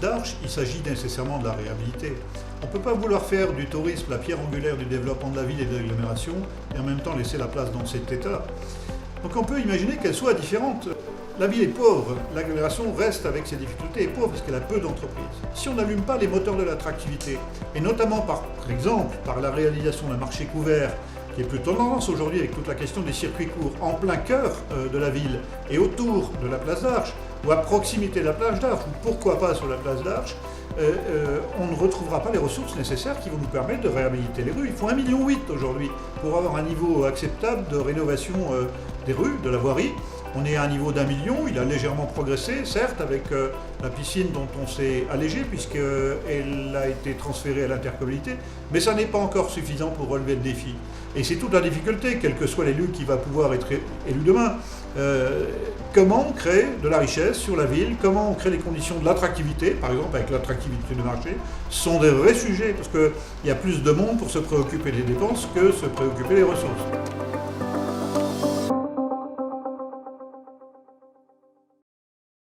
d'Arche, il s'agit nécessairement de la réhabiliter. On ne peut pas vouloir faire du tourisme la pierre angulaire du développement de la ville et de l'agglomération et en même temps laisser la place dans cet état. Donc on peut imaginer qu'elle soit différente. La ville est pauvre, l'agglomération reste avec ses difficultés, est pauvre parce qu'elle a peu d'entreprises. Si on n'allume pas les moteurs de l'attractivité, et notamment par exemple par la réalisation d'un marché couvert, qui est plutôt tendance aujourd'hui avec toute la question des circuits courts en plein cœur de la ville et autour de la place d'Arche, ou à proximité de la plage d'Arche, ou pourquoi pas sur la place d'Arche, on ne retrouvera pas les ressources nécessaires qui vont nous permettre de réhabiliter les rues. Il faut 1,8 million aujourd'hui pour avoir un niveau acceptable de rénovation des rues, de la voirie. On est à un niveau d'1 million, il a légèrement progressé, certes, avec la piscine dont on s'est allégé, puisqu'elle a été transférée à l'intercommunalité, mais ça n'est pas encore suffisant pour relever le défi. Et c'est toute la difficulté, quel que soit l'élu qui va pouvoir être élu demain. Comment on crée de la richesse sur la ville, comment on crée les conditions de l'attractivité, par exemple avec l'attractivité du marché, ce sont des vrais sujets, parce qu'il y a plus de monde pour se préoccuper des dépenses que se préoccuper des ressources.